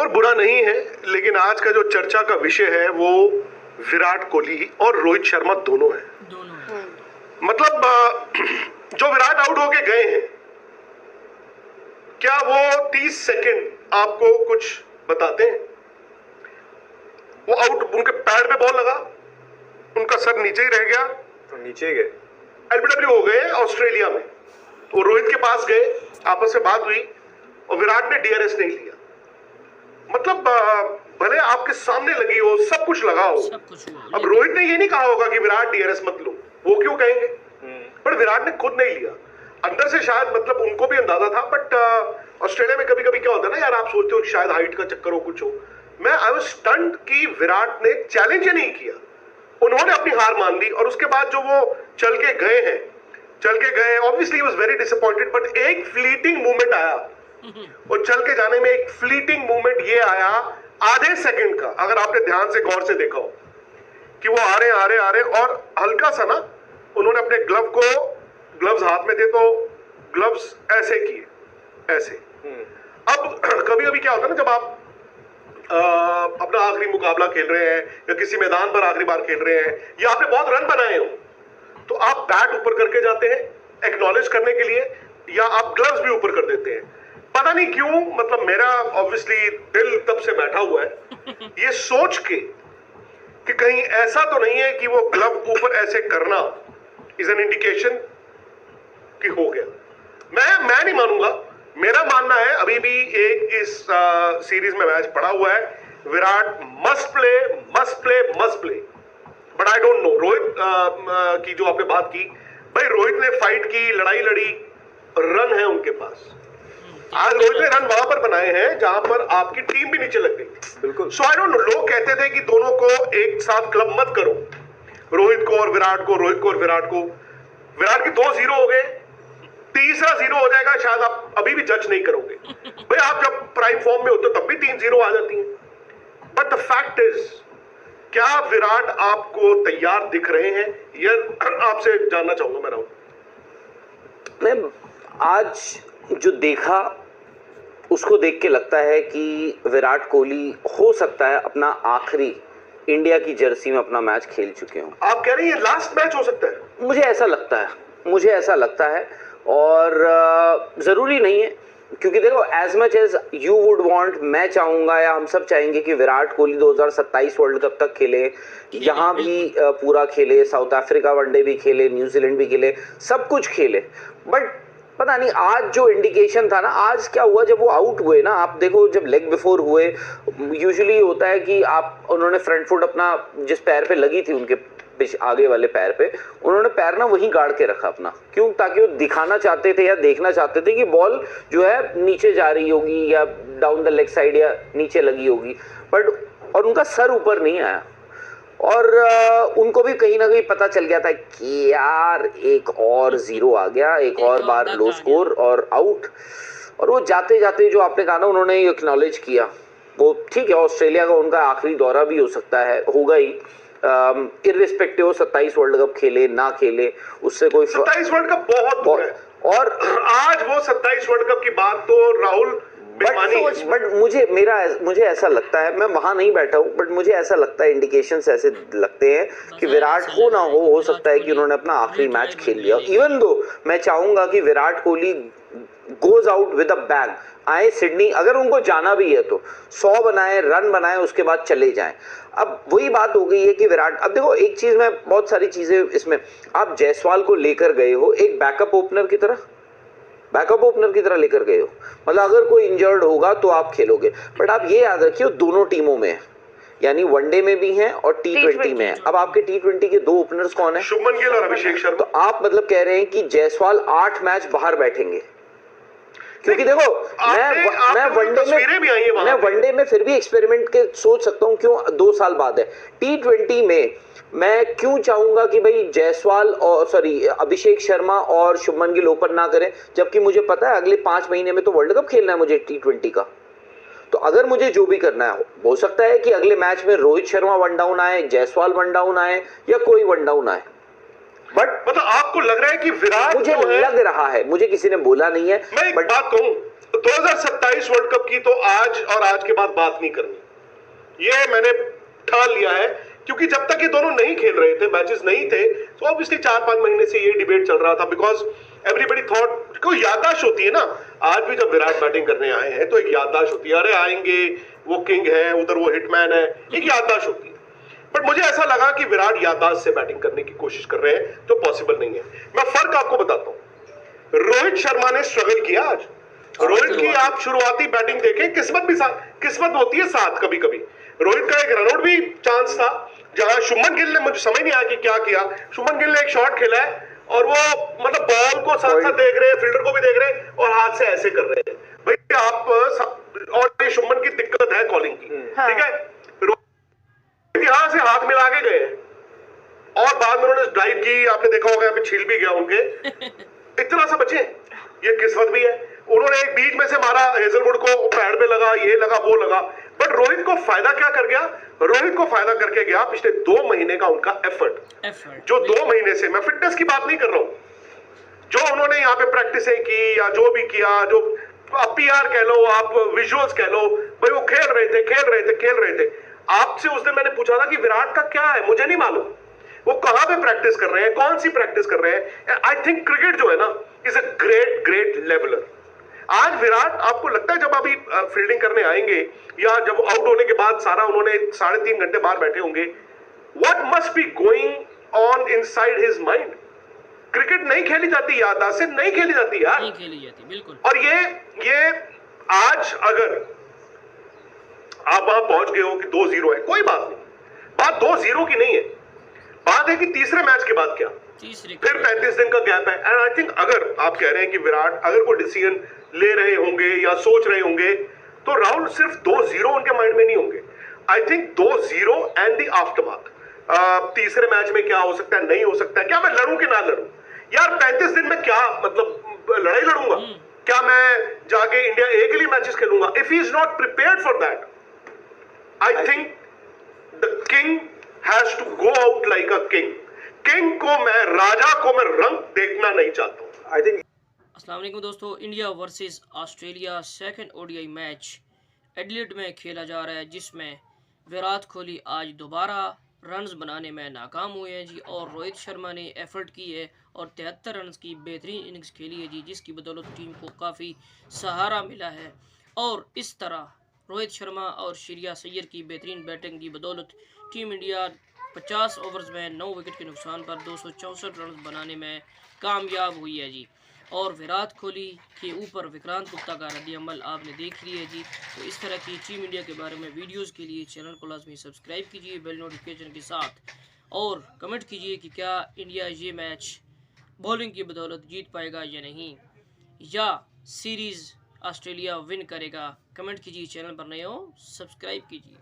और बुरा नहीं है, लेकिन आज का जो चर्चा का विषय है वो विराट कोहली और रोहित शर्मा दोनों है। मतलब जो विराट आउट होके गए हैं, क्या वो 30 सेकंड आपको कुछ बताते हैं? वो आउट, उनके पैर पे बॉल लगा, उनका सर नीचे ही रह गया, तो नीचे गए, एलबीडब्ल्यू हो गए ऑस्ट्रेलिया में। तो रोहित के पास गए, आपस में बात हुई और विराट ने डीआरएस नहीं लिया। मतलब भले आपके सामने लगी हो, सब कुछ लगा हो, अब रोहित ने ये नहीं कहा होगा कि विराट डीआरएस मत लो, वो क्यों कहेंगे? पर विराट ने खुद नहीं लिया। अंदर से शायद मतलब उनको भी अंदाजा था, बट ऑस्ट्रेलिया में कभी कभी क्या होता है ना यार, आप सोचते हो शायद हाइट का चक्कर हो, कुछ हो। मैं आई वाज स्टन्ड कि विराट ने चैलेंज ही नहीं किया, उन्होंने अपनी हार मान ली। और उसके बाद जो वो चल के गए, obviously was very disappointed, but एक फ्लीटिंग मूवमेंट आया, और चल के जाने में एक फ्लीटिंग मूवमेंट ये आया आधे सेकंड का, अगर आपने ध्यान से गौर से देखा हो कि वो आ रहे और हल्का सा ना उन्होंने अपने ग्लव्स हाथ में थे तो ग्लव्स ऐसे किए, ऐसे। अब कभी कभी क्या होता है ना, जब आप अपना आखिरी मुकाबला खेल रहे हैं या किसी मैदान पर आखिरी बार खेल रहे हैं या आपने बहुत रन बनाए हो, तो आप बैट ऊपर करके जाते हैं एक्नॉलेज करने के लिए, या आप ग्लव्स भी ऊपर कर देते हैं। पता नहीं क्यों, मतलब मेरा ऑब्वियसली दिल तब से बैठा हुआ है ये सोच के कि कहीं ऐसा तो नहीं है कि वो ग्लव ऊपर ऐसे करना इज एन इंडिकेशन कि हो गया। मैं नहीं मानूंगा, मेरा मानना है अभी भी एक इस सीरीज में मैच पड़ा हुआ है, Virat must play, but I don't know Rohit की जो आपने बात की, भाई रोहित ने फाइट की, लड़ाई लड़ी, रन है उनके पास। आज रोहित ने रन वहां पर बनाए हैं जहां पर आपकी टीम भी नीचे लग गई। बिल्कुल। सो आई डोंट नो, लोग कहते थे कि दोनों को एक साथ क्लब मत करो, रोहित को और विराट को, रोहित को और विराट को। विराट की 2 0 हो गए, तीसरा 0 हो जाएगा, शायद आप अभी भी जज नहीं करोगे। भाई आप जब प्राइम फॉर्म में होते हो तब भी 3 0 आ जाती हैं। बट द फैक्ट इज, क्या विराट आपको तैयार दिख रहे हैं? ये आपसे जानना चाहूंगा मैं राहुल। मैं आज जो देखा उसको देख के लगता है कि विराट कोहली हो सकता है अपना आखिरी इंडिया की जर्सी में अपना मैच खेल चुके हो। आप कह रहे हैं ये लास्ट मैच हो सकता है? मुझे ऐसा लगता है और ज़रूरी नहीं है, क्योंकि देखो as much as you would want, मैं चाहूँगा या हम सब चाहेंगे कि विराट कोहली 2027 वर्ल्ड कप तक खेले, यहाँ भी पूरा खेले, साउथ अफ्रीका वनडे भी खेले, न्यूजीलैंड भी खेले, सब कुछ खेले। बट पता नहीं आज जो इंडिकेशन था ना, आज क्या हुआ जब वो आउट हुए ना, आप देखो जब लेग बिफोर हुए, यूजुअली होता है कि आप, उन्होंने फ्रंट फुट अपना जिस पैर पे लगी थी उनके आगे वाले पैर पे, उन्होंने पैर ना वहीं गाड़ के रखा अपना, क्यों? ताकि वो दिखाना चाहते थे या देखना चाहते थे कि बॉल जो है नीचे जा रही होगी या डाउन द लेग साइड या नीचे लगी होगी, बट और उनका सर ऊपर नहीं आया। और उनको भी कहीं ना कहीं पता चल गया था कि यार एक और 0 आ गया, एक और बार लो स्कोर और आउट। और वो जाते जाते जो आपने कहा ना, उन्होंने एक्नॉलेज किया, वो ठीक है, ऑस्ट्रेलिया का उनका आखिरी दौरा भी हो सकता है, होगा ही, इर्रिस्पेक्टिव 27 वर्ल्ड कप खेले ना खेले, उससे कोई 27 वर्ल्ड कप बहुत दूर है। और आज वो 27 वर्ल्ड कप की बात तो राहुल, बट मुझे ऐसा लगता है, मैं वहां नहीं बैठा हूँ, बट मुझे ऐसा लगता है, इंडिकेशंस ऐसे लगते हैं कि विराट हो ना हो सकता है कि उन्होंने अपना आखिरी मैच खेल लिया। इवन दो मैं चाहूंगा कि Virat Kohli goes out with a bang, आए सिडनी, अगर उनको जाना भी है तो 100 बनाए, रन बनाए, उसके बाद चले जाएं। अब वही बात हो गई है कि विराट, अब देखो एक चीज में, बहुत सारी चीजें इसमें, आप जायसवाल को लेकर गए हो एक बैकअप ओपनर की तरह लेकर गए हो, मतलब अगर कोई इंजर्ड होगा तो आप खेलोगे, बट आप ये याद रखिए दोनों टीमों में, यानी वनडे में भी हैं और T20 में है। अब आपके T20 के 2 ओपनर्स कौन है? शुभमन गिल और अभिषेक शर्मा। तो आप मतलब कह रहे हैं कि जायसवाल 8 मैच बाहर बैठेंगे, क्योंकि देखो मैं वनडे में फिर भी एक्सपेरिमेंट के सोच सकता हूँ, क्यों 2 साल बाद है। T20 में मैं क्यों चाहूंगा कि भाई जायसवाल और अभिषेक शर्मा और शुभमन गिल ओपन ना करें, जबकि मुझे पता है अगले 5 महीने में तो वर्ल्ड कप खेलना है मुझे T20 का। तो अगर मुझे जो भी करना है, हो सकता है कि अगले मैच में रोहित शर्मा 1 डाउन आए, जायसवाल 1 डाउन आए, या कोई 1 डाउन आए, बट मतलब आपको लग रहा है कि विराट मुझे लग रहा है, मुझे किसी ने बोला नहीं है। मैं एक बात कहूं, 2027 वर्ल्ड कप की तो आज और आज के बाद बात नहीं करनी, ये मैंने ठान लिया है। क्योंकि जब तक ये दोनों नहीं खेल रहे थे, मैचेस नहीं थे, तो ऑब्वियसली 4-5 महीने से ये डिबेट चल रहा था, बिकॉज एवरीबडी थॉट, कोई याददाश्त होती है ना। आज भी जब विराट बैटिंग करने आए हैं तो एक याददाश्त होती है, अरे आएंगे, वो किंग है, उधर वो हिटमैन है, एक याददाश्त होती है। बट मुझे ऐसा लगा कि विराट याददाश्त से बैटिंग करने की कोशिश कर रहे हैं, तो पॉसिबल नहीं है। मैं फर्क आपको बताता हूं, रोहित शर्मा ने स्ट्रगल किया आज। रोहित की आप शुरुआती बैटिंग देखें, किस्मत होती है साथ कभी कभी। रोहित का एक रनआउट भी चांस था, जहां शुभमन गिल ने, मुझे समझ नहीं आया कि क्या किया, शुभमन गिल ने एक शॉट खेला है और वो मतलब बॉल को साथ साथ देख रहे हैं, फील्डर को भी देख रहे हैं और हाथ से ऐसे कर रहे हैं। भाई आप, और ये शुभमन की दिक्कत है कॉलिंग की, ठीक है। रोहित यहां से हाथ मिला के गए और बाद में उन्होंने ड्राइव की, आपने देखा होगा, यहाँ पे छील भी गया उनके, इतना सा बचे। ये किस्मत भी है, उन्होंने एक बीच में से मारा, हेजलवुड को पैड पे लगा, ये लगा, वो लगा। बट रोहित को फायदा क्या कर गया? रोहित को फायदा करके गया पिछले 2 महीने का उनका एफर्ट, जो 2 महीने से, मैं फिटनेस की बात नहीं कर रहा हूं, जो उन्होंने यहाँ पे प्रैक्टिसें की या जो भी किया, जो आप पीआर कह लो, आप विजुअल्स कह लो, भाई वो खेल रहे थे। आपसे उस दिन मैंने पूछा था कि विराट का क्या है, मुझे नहीं मालूम, वो कहां पे प्रैक्टिस कर रहे हैं, कौन सी प्रैक्टिस कर रहे हैं। आई थिंक क्रिकेट जो है ना इज अ ग्रेट लेवलर। आज विराट, आपको लगता है जब अभी फील्डिंग करने आएंगे या जब आउट होने के बाद सारा उन्होंने 3.5 घंटे बाहर बैठे होंगे, what must be going on inside his mind. Cricket नहीं खेली जाती याददाश्त से, नहीं खेली जाती यार, नहीं खेली जाती, बिल्कुल। और ये आज अगर आप वहां पहुंच गए हो कि 2-0 है, कोई बात नहीं, बात 2-0 की नहीं है, बात है कि तीसरे मैच के बाद क्या, फिर 35 दिन का गैप है। एंड आई थिंक अगर आप कह रहे हैं कि विराट अगर कोई डिसीजन ले रहे होंगे या सोच रहे होंगे, तो राहुल सिर्फ 2-0 उनके माइंड में नहीं होंगे। I think 2-0 and the aftermath, तीसरे मैच में क्या हो सकता है, नहीं हो सकता है, क्या मैं लड़ूं कि ना लड़ूं यार, 35 दिन में क्या मतलब लड़ाई लड़ूंगा, क्या मैं जाके इंडिया ए के लिए मैचेस खेलूंगा? If he is not prepared for that, I think the king has to go out like a king. King को मैं, राजा को मैं रंग देखना नहीं चाहता हूं। I think. अस्सलाम वालेकुम दोस्तों, India versus Australia second ODI match Adelaide में खेला जा रहा है, जिसमें विराट कोहली आज दोबारा रन्स बनाने में नाकाम हुए हैं जी, और रोहित शर्मा ने एफर्ट की है और 73 रन्स की बेहतरीन इनिंग्स खेली है जी, जिसकी बदौलत टीम को काफ़ी सहारा मिला है। और इस तरह रोहित शर्मा और श्रेयस अय्यर की बेहतरीन बैटिंग की बदौलत टीम इंडिया 50 ओवर्स में 9 विकेट के नुकसान पर 264 रन बनाने में कामयाब हुई है जी। और विराट कोहली के ऊपर विक्रांत गुप्ता का रद्द-ए-अमल आपने देख लिया है जी। तो इस तरह की टीम इंडिया के बारे में वीडियोस के लिए चैनल को लाजमी सब्सक्राइब कीजिए बेल नोटिफिकेशन के साथ, और कमेंट कीजिए कि क्या इंडिया ये मैच बॉलिंग की बदौलत जीत पाएगा या नहीं, या सीरीज़ ऑस्ट्रेलिया विन करेगा। कमेंट कीजिए, चैनल पर नए हो सब्सक्राइब कीजिए।